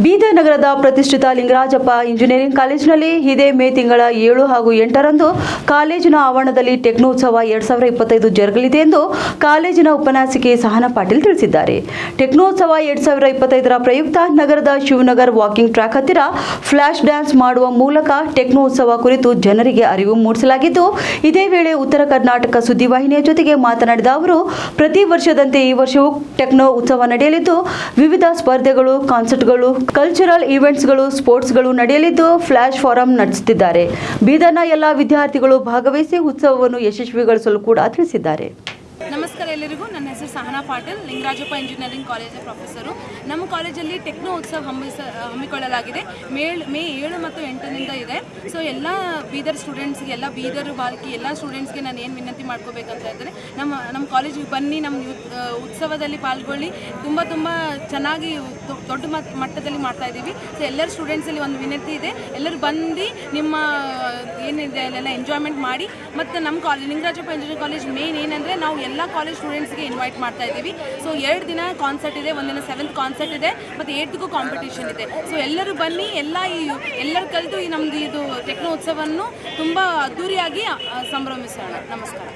ಬೀದರ್ ನಗರದ ಪ್ರತಿಷ್ಠಿತ ಲಿಂಗರಾಜಪ್ಪ ಇಂಜಿನಿಯರಿಂಗ್ ಕಾಲೇಜಿನಲ್ಲಿ ಇದೇ ಮೇ ತಿಂಗಳ 7 ಹಾಗೂ 8ರಂದು ಕಾಲೇಜಿನ ಆವರಣದಲ್ಲಿ ಟೆಕ್ನೋತ್ಸವ 2025 ಜರುಗಲಿದೆ ಎಂದು ಕಾಲೇಜಿನ ಉಪನ್ಯಾಸಕಿ ಸಹನಾ ಪಾಟೀಲ್ ತಿಳಿಸಿದ್ದಾರೆ. ಟೆಕ್ನೋತ್ಸವ 2025ರ ಪ್ರಯುಕ್ತ ನಗರದ ಶಿವನಗರ್ ವಾಕಿಂಗ್ ಟ್ರ್ಯಾಕ್ ಹತ್ತಿರ ಫ್ಲಾಶ್ ಡ್ಯಾನ್ಸ್ ಮಾಡುವ ಮೂಲಕ ಟೆಕ್ನೋತ್ಸವ ಕುರಿತು ಜನರಿಗೆ ಅರಿವು ಮೂಡಿಸಲಾಗಿದ್ದು, ಇದೇ ವೇಳೆ ಉತ್ತರ ಕರ್ನಾಟಕ ಸುದ್ದಿವಾಹಿನಿಯ ಜೊತೆಗೆ ಮಾತನಾಡಿದ ಅವರು, ಪ್ರತಿ ವರ್ಷದಂತೆ ಈ ವರ್ಷವೂ ಟೆಕ್ನೋ ಉತ್ಸವ ನಡೆಯಲಿದ್ದು, ವಿವಿಧ ಸ್ಪರ್ಧೆಗಳು, ಕಾನ್ಸರ್ಟ್ಗಳು, ಕಲ್ಚರಲ್ ಈವೆಂಟ್ಸ್ಗಳು, ಸ್ಪೋರ್ಟ್ಸ್ಗಳು ನಡೆಯಲಿದ್ದು ಫ್ಲಾಶ್ ಫಾರಂ ನಡೆಸುತ್ತಿದ್ದಾರೆ. ಬೀದರ್ನ ಎಲ್ಲ ವಿದ್ಯಾರ್ಥಿಗಳು ಭಾಗವಹಿಸಿ ಉತ್ಸವವನ್ನು ಯಶಸ್ವಿಗೊಳಿಸಲು ಕೂಡ ತಿಳಿಸಿದ್ದಾರೆ. ನಮಸ್ಕಾರ ಎಲ್ಲರಿಗೂ. ನನ್ನ ಹೆಸರು ಸಹನಾ ಪಾಟೀಲ್, ಲಿಂಗರಾಜಪ್ಪ ಇಂಜಿನಿಯರಿಂಗ್ ಕಾಲೇಜಿನ ಪ್ರೊಫೆಸರು. ನಮ್ಮ ಕಾಲೇಜಲ್ಲಿ ಟೆಕ್ನೋ ಉತ್ಸವ ಹಮ್ಮಿಕೊಳ್ಳಲಾಗಿದೆ. ಮೇ 7 ಮತ್ತು 8ರಿಂದ ಇದೆ. ಸೊ ಎಲ್ಲ ಬೀದರ್ ಸ್ಟೂಡೆಂಟ್ಸ್ಗೆ, ಎಲ್ಲ ಬೀದರ್ ಬಾಲ್ಕಿ ಎಲ್ಲ ಸ್ಟೂಡೆಂಟ್ಸ್ಗೆ ನಾನು ಏನು ವಿನಂತಿ ಮಾಡ್ಕೋಬೇಕಂತ ಇದ್ದರೆ, ನಮ್ಮ ಕಾಲೇಜಿಗೆ ಬನ್ನಿ, ನಮ್ಮ ಉತ್ಸವದಲ್ಲಿ ಪಾಲ್ಗೊಳ್ಳಿ. ತುಂಬ ಚೆನ್ನಾಗಿ ದೊಡ್ಡ ಮಟ್ಟದಲ್ಲಿ ಮಾಡ್ತಾಯಿದ್ದೀವಿ. ಸೊ ಎಲ್ಲರ ಸ್ಟೂಡೆಂಟ್ಸಲ್ಲಿ ಒಂದು ವಿನಂತಿ ಇದೆ, ಎಲ್ಲರೂ ಬಂದು ನಿಮ್ಮ ಏನಿದೆ ಅಲ್ಲೆಲ್ಲ ಎಂಜಾಯ್ಮೆಂಟ್ ಮಾಡಿ. ಮತ್ತು ನಮ್ಮ ಲಿಂಗರಾಜಪ್ಪ ಇಂಜಿನಿಯರಿಂಗ್ ಕಾಲೇಜ್ ಮೇನ್ ಏನಂದರೆ, ನಾವು ಎಲ್ಲ ಕಾಲೇಜ್ ಸ್ಟೂಡೆಂಟ್ಸ್ಗೆ ಇನ್ವೈಟ್ ಮಾಡ್ತಾ ಇದ್ದೀವಿ. ಸೊ 2 ದಿನ ಕಾನ್ಸರ್ಟ್ ಇದೆ, ಒಂದಿನ 7th ಕಾನ್ಸರ್ಟ್ ಇದೆ, ಮತ್ತು 8ಗೂ ಕಾಂಪಿಟೇಷನ್ ಇದೆ. ಸೊ ಎಲ್ಲರೂ ಬನ್ನಿ, ಎಲ್ಲರೂ ಕಲಿತು ನಮ್ಮದು ಇದು ಟೆಕ್ನೋ ಉತ್ಸವವನ್ನು ತುಂಬ ಅದ್ದೂರಿಯಾಗಿ ಸಂಭ್ರಮಿಸೋಣ. ನಮಸ್ಕಾರ.